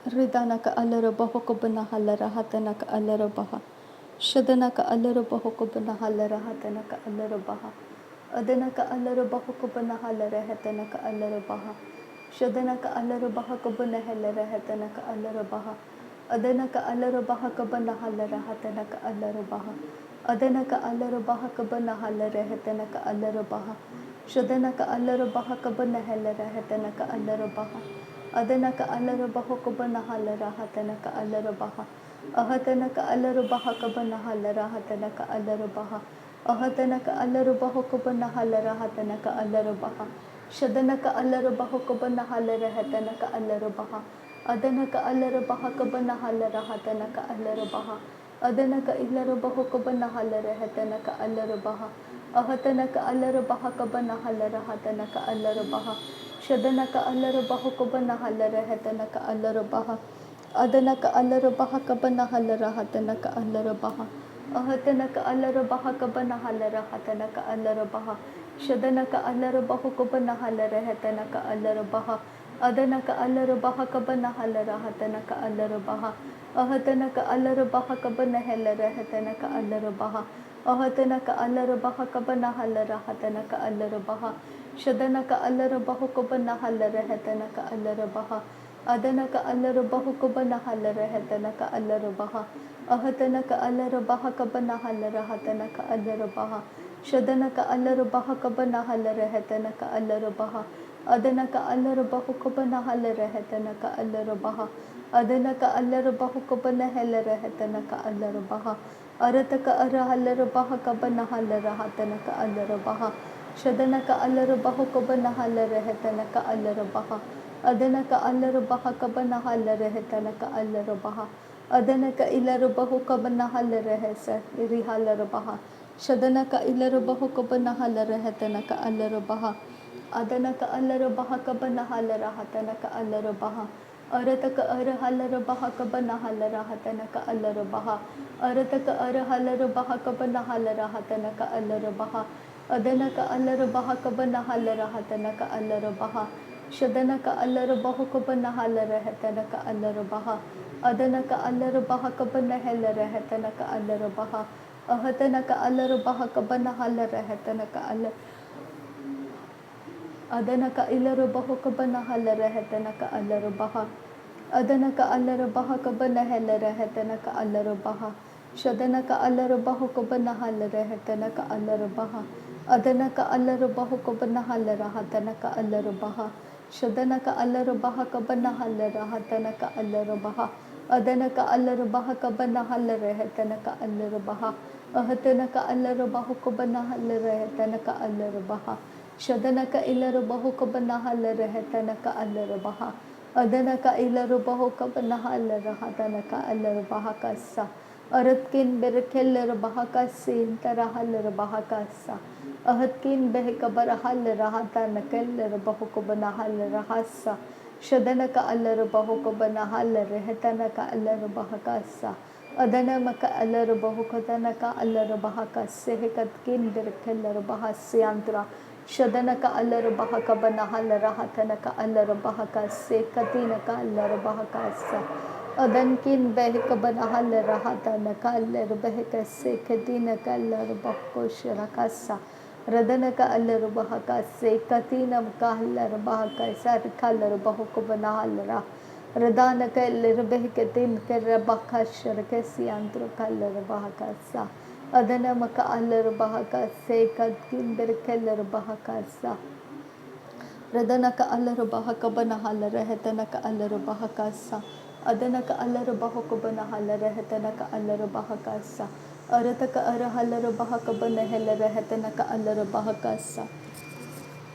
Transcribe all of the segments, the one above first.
Ridanaka alaraba hokobana halara hatanaka alarabaha. Shadanaka alaraba hokobana halara hatanaka alarabaha. Adanaka alaraba hokobana halara hatanaka alarabaha. Shadanaka alarabaha kobana halara hatanaka alarabaha. Adanaka alarabaha kabana halara hatanaka alarabaha. Adanaka alarabaha kabana halara hatanaka alarabaha. Shadanaka alarabaha kabana halara hatanaka alarabaha. Adanaka alarabaha kabana halara hatanaka alarabaha. Ahatanaka alarabaha kabana halara hatanaka alarabaha. Ahatanaka alarabaha kabana halara hatanaka alarabaha. Shadanaka alarabaha kabana halara hatanaka alarabaha. Adanaka alarabaha kabana halara hatanaka alarabaha. Adanaka ilarabaha kabana halara hatanaka alarabaha. Ahatanaka alarabaha kabana halara hatanaka alarabaha. Shadanaka alarabaha kabana halara hatanaka alarabaha. Adanaka alarabaha kabana halara hatanaka alarabaha. Ahatanaka alarabaha kabana halara hatanaka alarabaha. Shadanaka alarabaha kabana halara hatanaka alarabaha. Adanaka alarabaha kabana halara hatanaka alarabaha. Ahatanaka alarabaha kabana halara hatanaka alarabaha. Ahatanaka alarabaha kabana halara hatanaka alarabaha. Shadanaka alarabaha kabana halara hatanaka alarabaha. Adanaka alarabaha kabana halara hatanaka alarabaha. Ahatanaka alarabaha kabana halara hatanaka alarabaha. Shadanaka alarabaha kabana halara hatanaka alarabaha. Adanaka alarabaha kabana halara hatanaka alarabaha. Adanaka alarabaha kabana halara hatanaka alarabaha. Arataka arahalarabaha kabana halara hatanaka alarabaha. Shadanaka alarabaha kabana halara hatanaka alarabaha. Adanaka alarabaha kabana halara hatanaka alarabaha. Adanaka ilarabahu kabana halara hasa rihalarabaha. Shadanaka ilarabahu kabana halara hatanaka alarabaha. Adanaka alarabaha kabana halara hatanaka alarabaha. Arataka arahalarabaha kabana halara hatanaka alarabaha. Arataka arahalarabaha kabana halara hatanaka alarabaha. Adanaka alarabaha kabana halara hatanaka alarabaha. Shadanaka alarabahu kabana halara hatanaka alarabaha. Adanaka alarabaha kabana halara hatanaka alarabaha. Ahatanaka alarabaha kabana halara hatanaka alarabaha. Adanaka ilarabahu kabana halara hatanaka alarabaha. Adanaka alarabaha kabana halara hatanaka alarabaha. Shadanaka alarabahu kabana halara hatanaka alarabaha. Adanaka alarabahu kabana halara hatanaka alarabaha. Shadanaka alarabaha kabana halara hatanaka alarabaha. Adanaka alarabaha kabana halara hatanaka alarabaha. Ahatanaka alarabahu kabana halara hatanaka alarabaha. Shadanaka ilarabahu kabana halara hatanaka alarabaha. Adanaka ilarabahu kabana halara hatanaka alarabaha kasa. Aratkin berkelarabaha kasin tarahalarabaha kasa. Ahatkin behkabara halara hatanaka ilarabahu kabana halara hasa. Shadanaka alarabahu kabana halara hatanaka alarabaha kasa. Adanamaka alarabahu katanaka alarabaha kasa. Hekatkin berkelarabaha siyantra. Shadanaka alarabaha kabana halara hatanaka alarabaha kase katinaka alarabaha kasa. Adankin behkabana halara hatanaka alarabaha kase katinaka alarabaha koshara kasa. Radanaka alarabaha kase katinamka alarabaha kasa kalarabaha kabana halara. Radanaka alarabaha katin karabaka sharakasi antro kalarabaha kasa. Adanamaka alarabaha kase katkin berkelarabaha kasa. Radanaka alarabaha kabana halara hatanaka alarabaha kasa. Adanaka alarabaha kabana halara hatanaka alarabaha kasa. Arataka arahalarabaha kabana halara hatanaka alarabaha kasa.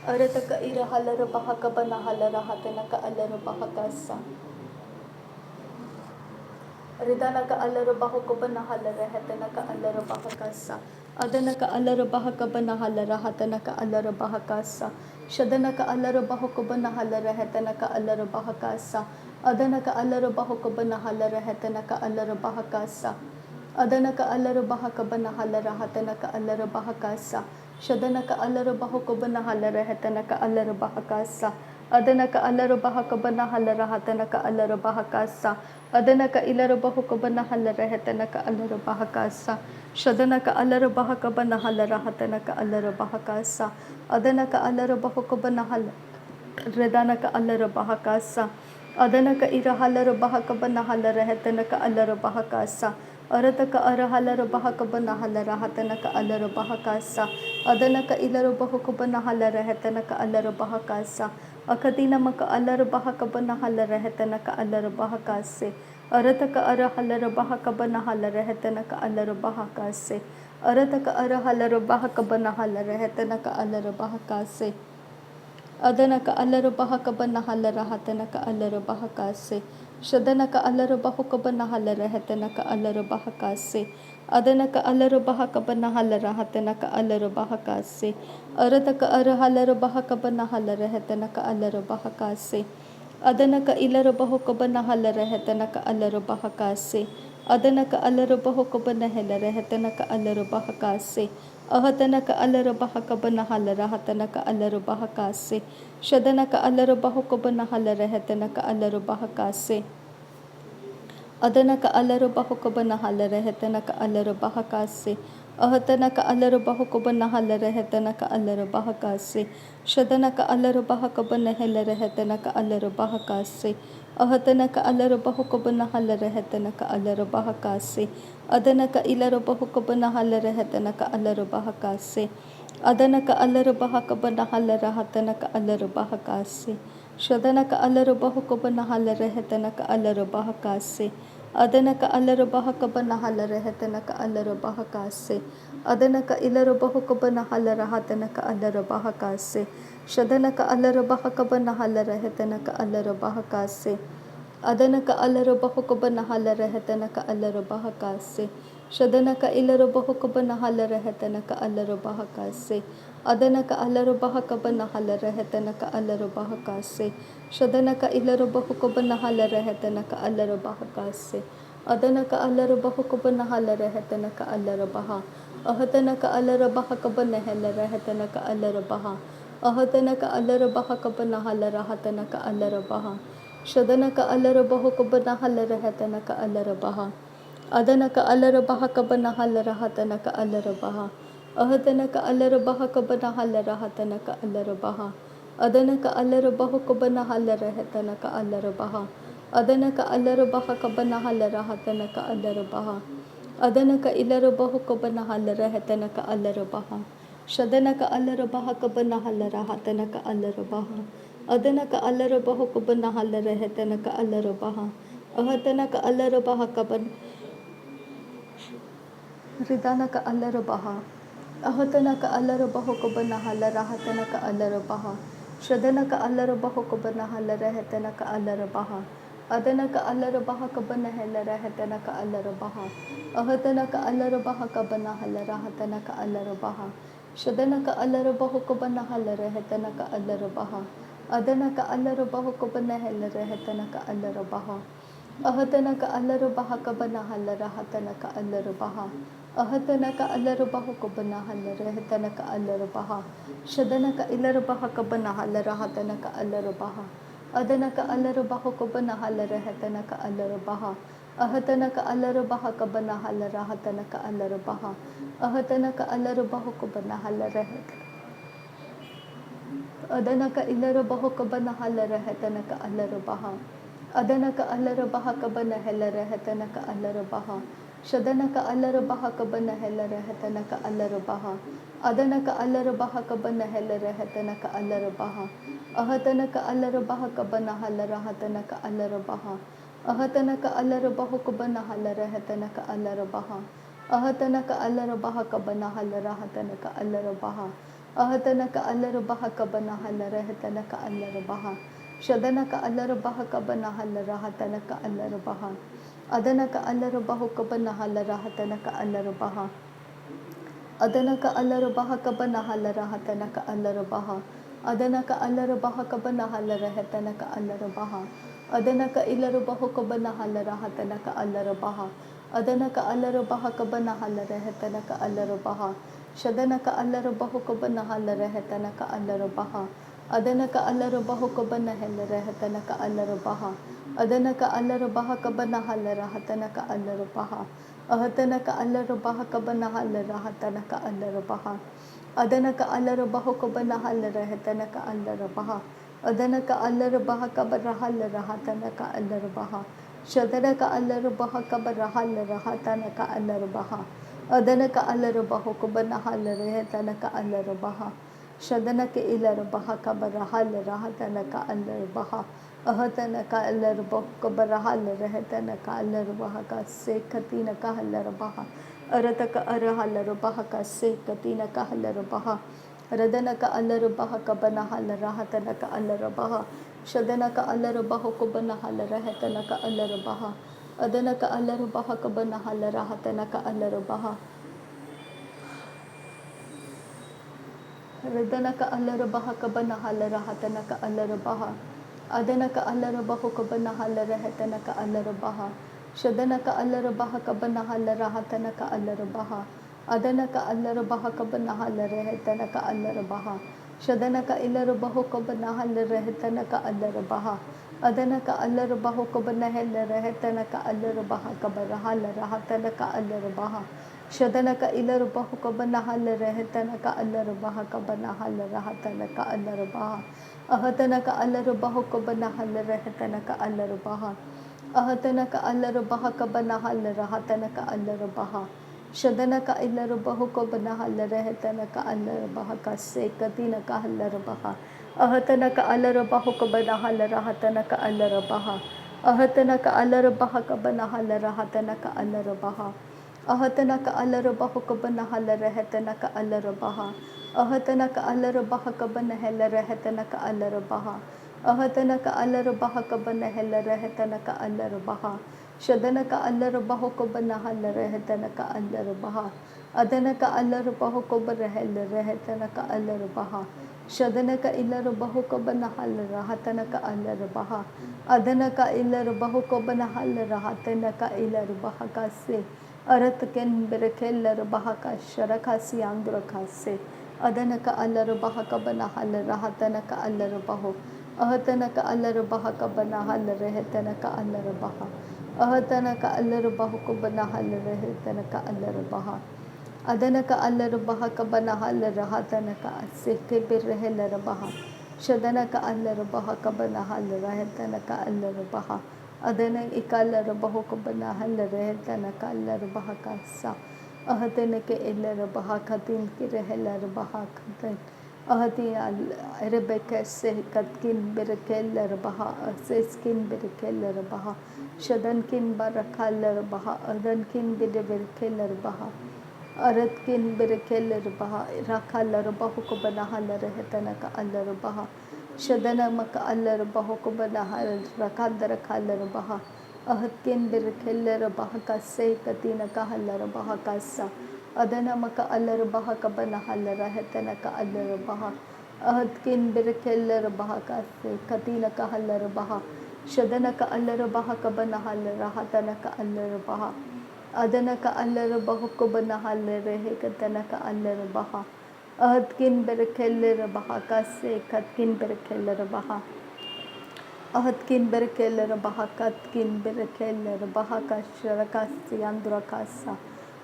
Arataka irahalarabaha kabana halara hatanaka alarabaha kasa. Ridanaka alarabaha kabana halara hatanaka alarabaha kasa. Adanaka alarabaha kabana halara hatanaka alarabaha kasa. Shadanaka alarabaha kabana halara hatanaka alarabaha kasa. Adanaka alarabaha kabana halara hatanaka alarabaha kasa. Adanaka alarabaha kabana halara hatanaka alarabaha kasa. Shadanaka alarabaha kabana halara hatanaka alarabaha kasa. Adana ka alaro baha ka bana halara hatana ka alaro baha kasa. Adana ka ilaro bahu ka bana halara hetana ka alaro baha kasa. Shadana ka alaro baha ka bana halara hatana ka alaro baha kasa. Adana ka alaro bahu ka bana halara redana ka alaro baha kasa. Adana ka ira halara baha ka bana halara hetana ka alaro baha kasa. Arata ka ara halara baha ka bana halara hatana ka alaro baha kasa. Adana ka ilaro bahu ka bana halara hetana ka alaro baha kasa. Akatina maka alar baha ka bana halara hetana ka alar baha kase. Arata ka ara halara baha ka bana halara hetana ka alar baha kase. Arata ka ara halara baha ka bana halara hetana ka alar baha kase. Adana ka alar baha ka bana halara hatana ka alar baha kase. Shadana ka alar bahu ka bana halara hetana ka alar baha kase. Adana ka alar baha ka bana halara hatana ka alar baha kase. Arata ka ara halara baha ka bana halara hetana ka alar baha kase. Adana ka ilar bahu ka bana halara hetana ka alar baha kase. Adana ka alar bahu ka bana halara hetana ka alar baha kase. Ahatana ka alar baha ka bana halara hatana ka alar baha kase. Shadana ka alar bahu ka bana halara hetana ka alar baha kase. Adana ka alar bahu ka bana halara hetana ka alar baha kase. Ahatana ka alar bahu ka bana halara hetana ka alar baha kase. Shadana ka alar baha ka bana halara hetana ka alar baha kase. Ahatana ka alar bahu ka bana halara hetana ka alar baha kase. Adana ka ilar bahu ka bana halara hetana ka alar baha kase. Adana ka alar baha ka bana halara hatana ka alar baha kase. Shadana ka alar bahu ka bana halara hetana ka alar baha kase. Adana ka alar baha ka bana halara hetana ka alar baha kase. Adana ka ilar bahu ka bana halara hatana ka alar baha kase. Shadana ka alar baha ka bana halara hetana ka alar baha kase. Adana ka alar bahu ka bana halara hetana ka alar baha kase. Shadana ka ilar bahu ka bana halara hetana ka alar baha kase. Adana ka alar baha ka bana halara hetana ka alar baha kase. Shadana ka ilar bahu ka bana halara hetana ka alar baha kase. Adana ka alar bahu ka bana halara hetana ka alar baha. Ahatana ka alar baha ka bana halara hetana ka alar baha. Ahatana ka alar baha ka bana halara hatana ka alar baha. Shadana ka alar bahu ka bana halara hetana ka alar baha. Adana ka alar baha ka bana halara hatana ka alar baha. Ahatana ka alar baha ka bana halara hatana ka alar baha. Adana ka alar bahu ka bana halara hetana ka alar baha. Adana ka alar baha ka bana halara hatana ka alar baha. Adana ka ilar bahu ka bana halara hetana ka alar baha. Shadana ka alar baha ka bana halara hatana ka alar baha. Adana ka alar bahu ka bana halara hetana ka alar baha. Ahatana ka alar baha ka bana ridana ka alar baha. Ahatana ka alar bahu ka bana halara hatana ka alar baha. Shadana ka alar bahu ka bana halara hetana ka alar baha. Adana ka alar baha ka bana halara hetana ka alar baha. Ahatana ka alar baha ka bana halara hatana ka alar baha. Shadana ka alar bahu ka bana halara hetana ka alar baha. Adana ka alar bahu ka bana halara hetana ka alar baha. Ahatana ka alar baha ka bana halara hatana ka alar baha. Ahatana ka alar bahu ka bana halara hetana ka alar baha. Shadana ka ilar baha ka bana halara hatana ka alar baha. Adana ka alar bahu ka bana halara hetana ka alar baha. Ahatana ka alar baha ka bana halara hatana ka alar baha. Ahatana ka alar bahu ka bana halara hetana. Adana ka ilar bahu ka bana halara hetana ka alar baha. Adana ka alar baha ka bana halara hetana ka alar baha. Shadana ka alar baha ka bana halara hetana ka alar baha. Adana ka alar baha ka bana halara hetana ka alar baha. Ahatana ka alar baha ka bana halara hatana ka alar baha. Ahatana ka alar bahu ka bana halara hetana ka alar baha. Ahatana ka alar baha ka bana halara hatana ka alar baha. Ahatana ka alar baha ka bana halara hetana ka alar baha. Shadana ka alar baha ka bana halara hatana ka alar baha. Adana ka alar bahu ka bana halara hatana ka alar baha. Adana ka alar baha ka bana halara hatana ka alar baha. Adana ka alar baha ka bana halara hetana ka alar baha. Adana ka ilar bahu ka bana halara hatana ka alar baha. Adana ka alar baha ka bana halara hetana ka alar baha. Shadana ka alar bahu ka bana halara hetana ka alar baha. Adanaka alara baho ko banahelere hatanaka alara baha. Adanaka alara baha ka banahalara hatanaka alara baha. Ahatanaka alara baha ka banahalara hatanaka alara baha. Adanaka alara baho ko banahalara hatanaka alara baha. Adanaka alara baha ka banahalara hatanaka alara baha. Shadanaka alara baha ka banahalara hatanaka alara baha. Adanaka alara baho ko banahalara hatanaka alara baha. Shadanaka ilara baha kabarahalara hatanaka alara baha. Ahatanaka alara baha kabarahalara hatanaka alara baha ka se katina kahalara baha. Arataka arahalara baha ka se katina kahalara baha. Radanaka alara baha kabanahalara hatanaka alara baha. Shadanaka alara baha kabanahalara hatanaka alara baha. Adanaka alara baha kabanahalara hatanaka alara baha. Radanaka alara baha kabanahalara hatanaka alara baha. Adanaka alara baho kabanahalara hatanaka alara baha. Shadanaka alara baha kabanahalara hatanaka alara baha. Adanaka alara baha kabanahalara hatanaka alara baha. Shadanaka ilara baho kabanahalara hatanaka alara baha. Adanaka alara baho kabanahalara hatanaka alara baha kabarahalara hatanaka alara baha. Shadanaka ilara baho kabanahalara hatanaka alara baha kabanahalara hatanaka alara baha. Ahatanaka alara baho kabanahalara hatanaka alara baha. Ahatanaka alara baha kabanahalara hatanaka alara baha. Shadanaka ilara baho kabanahalara hatanaka alara baha kase katinaka alara baha. Ahatanaka alara baho kabanahalara hatanaka alara baha. Ahatanaka alara baha kabanahalara hatanaka alara baha. Ahatanaka alara baho kabanahalara hatanaka alara baha. Ahatanaka alara baha kabanahalara hatanaka alara baha. Ahatanaka alara baha kabanahalara hatanaka alara baha. Shadanaka alara baho kabanahalara hatanaka alara baha. Adanaka alara baho kabanahalara hatanaka alara baha. Shadanaka ilara baho kabanahalara hatanaka alara baha. Adanaka ilara baho kabanahalara hatanaka ilara baha kase. Aratken berekeller bahaka sharakasi andrakase. Adanaka alara bahaka banahalara hatanaka alara baho. Ahatanaka alara bahaka banahalara hetanaka alara baha. Ahatanaka alara bahaka banahalara hetanaka alara baha. Adanaka alara bahaka banahalara hatanaka aseke bereheller baha. Shadanaka alara bahaka banahalara hetanaka alara baha. Adana ikalara baho kabanahalara hetanaka alara baha kasa. Ahatanaka ilara baha katin kireheller baha katin. Ahati Rebecca se katkin berekeller baha seskin berekeller baha. Shadankin barakaller baha adankin berekeller baha. Aratkin berekeller baha rakaller baho kabanahalara hetanaka alara baha. Shadana maka alara baho kabanahalara rakandara kalara baha. Ahatkin berekeller baha kase katina kahalara baha kasa. Adana maka alara baha kabanahalara hetanaka alara baha. Ahatkin berekeller baha kase katina kahalara baha. Shadanaka alara baha kabanahalara hatanaka alara baha. Adanaka alara baho kabanahalara hekatanaka alara baha. Ahatkin berekeller baha kase katkin berekeller baha. Ahatkin berekeller baha katkin berekeller baha kasharakasi andrakasa.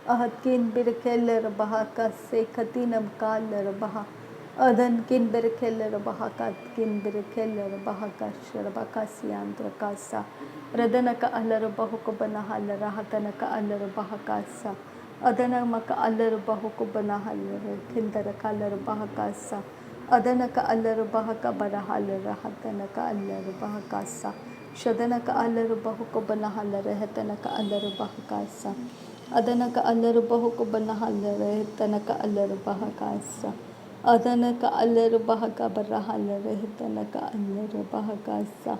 Ahatkin berekeller baha kase katinam kaller baha. Adankin berekeller baha katkin berekeller baha kasharabakasi andrakasa. Radanaka alara baho kabanahalara hatanaka alara baha kasa. Adana maka alara baho kabanahalara kindara kalara baha kasa. Adanaka alara baha kabanahalara hatanaka alara baha kasa. Shadanaka alara baho kabanahalara hatanaka alara baha kasa. Adanaka alara baho kabanahalara hatanaka alara baha kasa. Adanaka alara baha kabanahalara hatanaka alara baha kasa.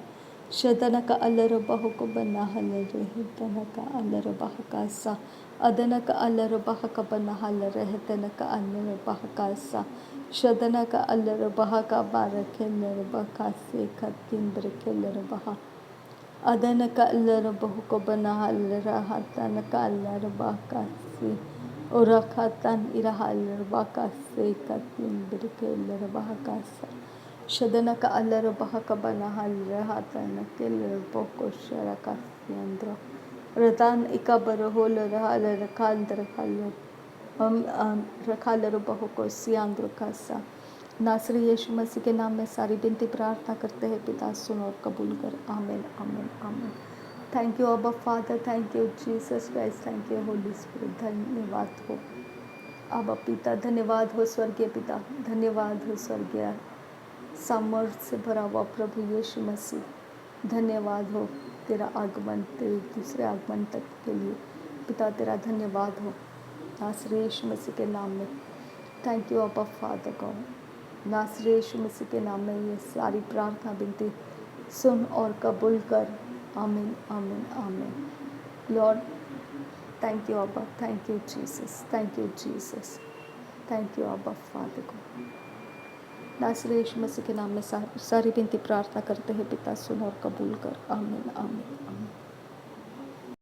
Shadanaka alara baho kabanahalara hatanaka alara baha kasa. Adanaka alara baha kabanahalara hatanaka alara baha kasa. Shadanaka alara baha kabarakeller bakase katkin berekeller baha. Adanaka alara baho kabanahalara hatanaka alara baha kase. Urakatan irahalar bakase katkin berekeller baha kasa. Shadanaka allara bahaka banahal hatan killer boko sharaka yandra ratan ikabara hola rahala rakandra hallo रखालर बहु को सियांद्र खासा नासरी यीशु मसीह के नाम में सारी बिनती प्रार्थना करते हैं पिता सुन और कबूल कर आमीन आमीन आमीन थैंक यू अबा father thank you Jesus Christ thank you Holi spirit धन्यवाद हो अबा पिता धन्यवाद हो स्वर्गीय पिता धन्यवाद हो स्वर्गीय सामर्थ से भरा हुआ प्रभु यीशु मसीह धन्यवाद हो तेरा आगमन तेरे दूसरे आगमन तक के लिए पिता तेरा धन्यवाद हो नासरी यीशु मसीह के नाम में थैंक यू अबा फादर गॉड नासरी यीशु मसीह के नाम में ये सारी प्रार्थना विनती सुन और कबूल कर आमीन आमीन आमीन लॉर्ड थैंक यू अबा thank you Jesus thank you Jesus thank you अबा फादर गॉड नासरी यीशु मसीह के नाम में सारी विनती प्रार्थना करते हैं पिता सुन और कबूल कर आमीन आमीन